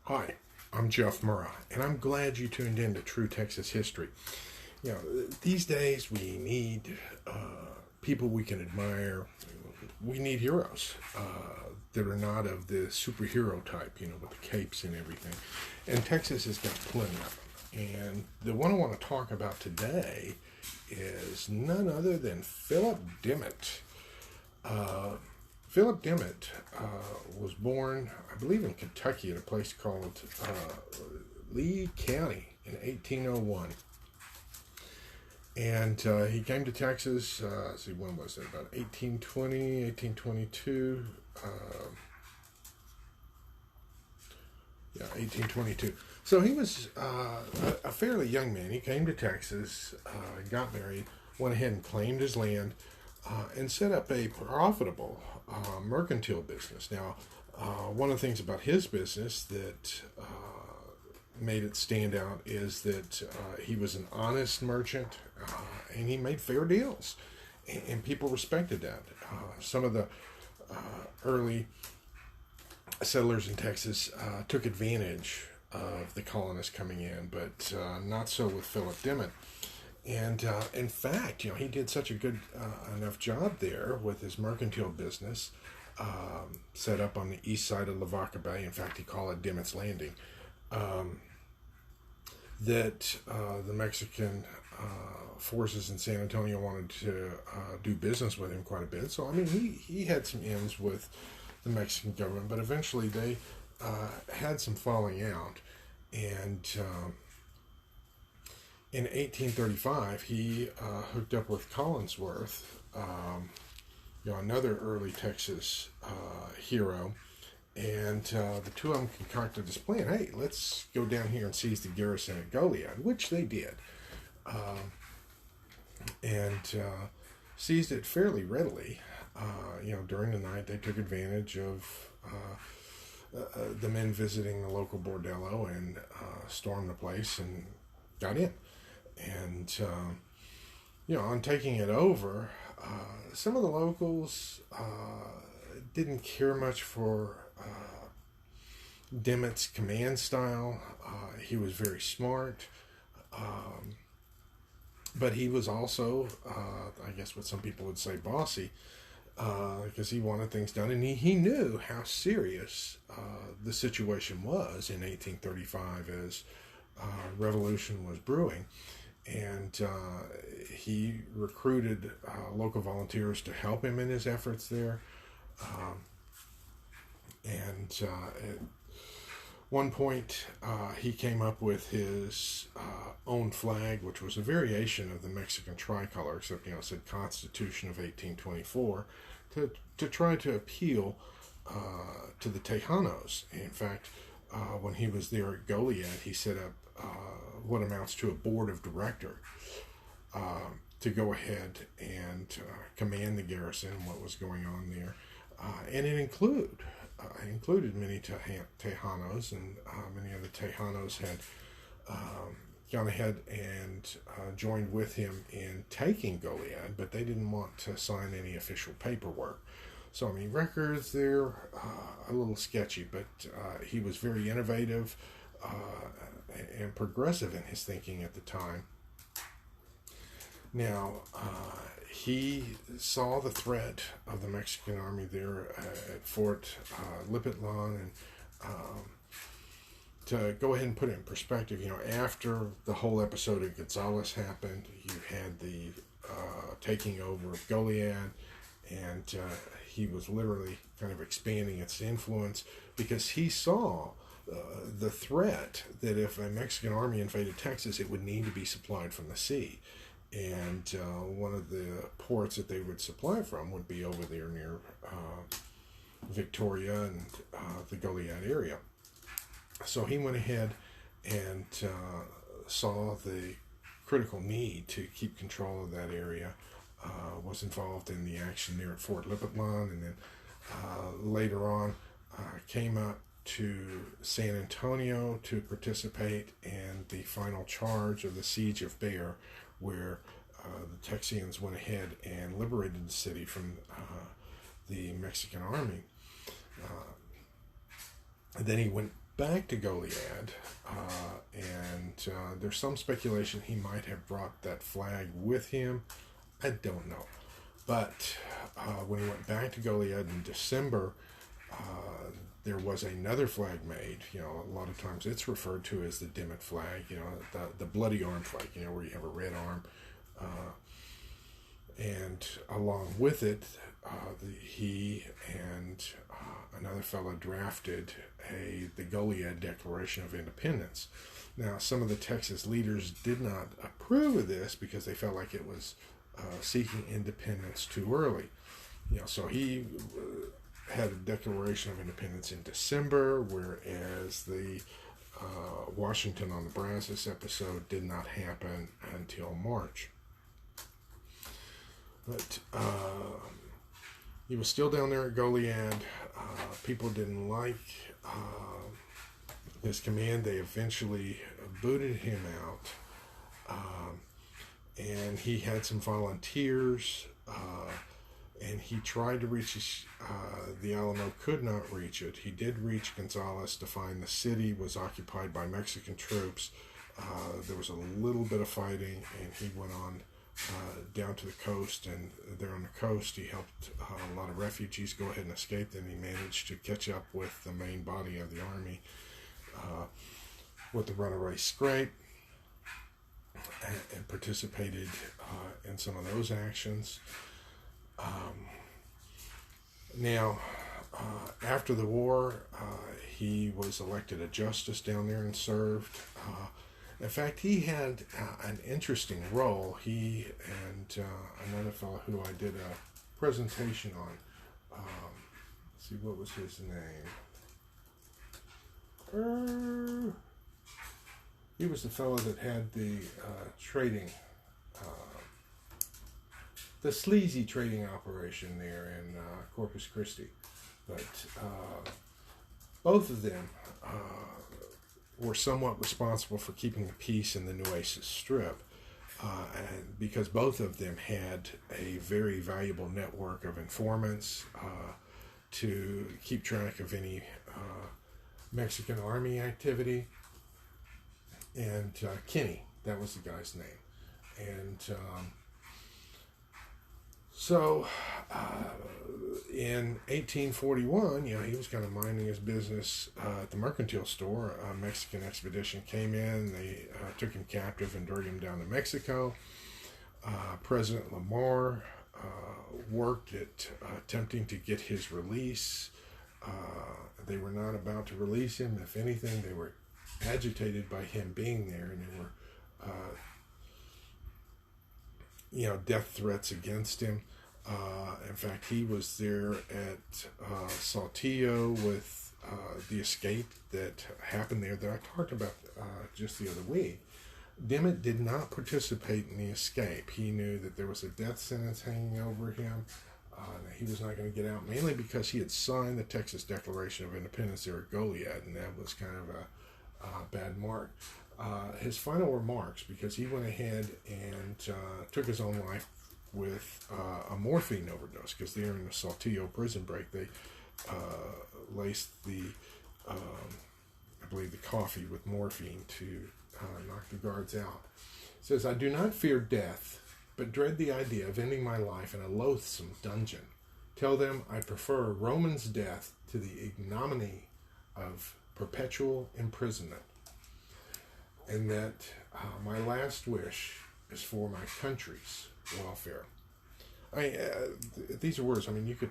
Hi, I'm Jeff Murrah, and I'm glad you tuned in to True Texas History. You know, these days we need people we can admire. We need heroes that are not of the superhero type, with the capes and everything. And Texas has got plenty of them. And the one I want to talk about today is none other than Phillip Dimmit. Phillip Dimmit was born, I believe, in Kentucky at a place called Lee County in 1801. And he came to Texas, when was it? About 1820, 1822. 1822. So he was a fairly young man. He came to Texas, got married, went ahead and claimed his land, and set up a profitable mercantile business. Now, one of the things about his business that made it stand out is that he was an honest merchant, and he made fair deals, and people respected that. Some of the early settlers in Texas took advantage of the colonists coming in, but not so with Phillip Dimmit. And in fact, he did such a good enough job there with his mercantile business, set up on the east side of Lavaca Bay. In fact, he called it Dimmitt's Landing. That the Mexican forces in San Antonio wanted to do business with him quite a bit. So, he had some ends with the Mexican government, but eventually they had some falling out. And in 1835, he hooked up with Collinsworth, another early Texas hero, and the two of them concocted this plan. Hey, let's go down here and seize the garrison at Goliad, which they did, and seized it fairly readily. During the night, they took advantage of the men visiting the local bordello and stormed the place and got in. And, on taking it over, some of the locals didn't care much for Dimmitt's command style. He was very smart, but he was also, I guess what some people would say, bossy, because he wanted things done, and he knew how serious the situation was in 1835 as revolution was brewing. And he recruited local volunteers to help him in his efforts there. At one point, he came up with his own flag, which was a variation of the Mexican tricolor, except, it said Constitution of 1824, to try to appeal to the Tejanos. In fact, when he was there at Goliad, he set up what amounts to a board of director to go ahead and command the garrison and what was going on there. And it included many Tejanos, and many of the Tejanos had gone ahead and joined with him in taking Goliad, but they didn't want to sign any official paperwork. So, records there, a little sketchy, but he was very innovative and progressive in his thinking at the time. Now, he saw the threat of the Mexican army there at Fort Lipetlan, and to go ahead and put it in perspective, after the whole episode of Gonzales happened, you had the taking over of Goliad, and he was literally kind of expanding its influence because he saw the threat that if a Mexican army invaded Texas, it would need to be supplied from the sea. And one of the ports that they would supply from would be over there near Victoria and the Goliad area. So he went ahead and saw the critical need to keep control of that area, was involved in the action there at Fort Lipetlan, and then later on came up to San Antonio to participate in the final charge of the Siege of Bear, where the Texians went ahead and liberated the city from the Mexican army. Then he went back to Goliad, and there's some speculation he might have brought that flag with him. I don't know. But when he went back to Goliad in December, there was another flag made. A lot of times it's referred to as the Dimmit flag, the bloody arm flag, where you have a red arm. And along with it, he and another fellow drafted the Goliad Declaration of Independence. Now, some of the Texas leaders did not approve of this because they felt like it was seeking independence too early. So he had a Declaration of Independence in December, whereas the Washington on the Brazos episode did not happen until March. But he was still down there at Goliad. People didn't like his command. They eventually booted him out. And he had some volunteers. And he tried to reach the Alamo, could not reach it. He did reach Gonzales to find the city was occupied by Mexican troops. There was a little bit of fighting, and he went on down to the coast, and there on the coast he helped a lot of refugees go ahead and escape. Then he managed to catch up with the main body of the army with the runaway scrape, and participated in some of those actions. Now, after the war, he was elected a justice down there and served. In fact, he had an interesting role. He and another fellow who I did a presentation on, let's see, what was his name? He was the fellow that had the trading, the sleazy trading operation there in Corpus Christi. But both of them were somewhat responsible for keeping the peace in the Nueces Strip, and because both of them had a very valuable network of informants to keep track of any Mexican army activity. And Kenny, that was the guy's name. And so in 1841, he was kind of minding his business at the mercantile store. A Mexican expedition came in. They took him captive and dragged him down to Mexico. President Lamar worked at attempting to get his release. They were not about to release him. If anything, they were agitated by him being there, and there were death threats against him. In fact, he was there at Saltillo with the escape that happened there that I talked about just the other week. Dimmit did not participate in the escape. He knew that there was a death sentence hanging over him. That he was not going to get out, mainly because he had signed the Texas Declaration of Independence there at Goliad, and that was kind of a bad mark. His final remarks, because he went ahead and took his own life with a morphine overdose, because there in the Saltillo prison break, they laced the, I believe, the coffee with morphine to knock the guards out. It says, "I do not fear death, but dread the idea of ending my life in a loathsome dungeon. Tell them I prefer a Roman's death to the ignominy of perpetual imprisonment, and that my last wish is for my country's welfare." These are words. You could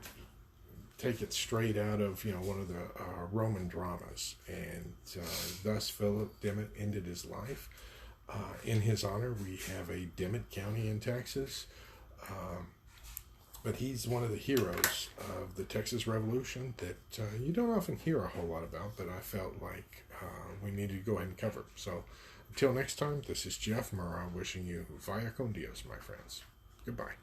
take it straight out of one of the Roman dramas, and thus Phillip Dimmit ended his life. In his honor, we have a Dimmit County in Texas, but he's one of the heroes of the Texas Revolution that you don't often hear a whole lot about, but I felt like we needed to go ahead and cover. So until next time, this is Jeff Murrah wishing you vaya con Dios, my friends. Goodbye.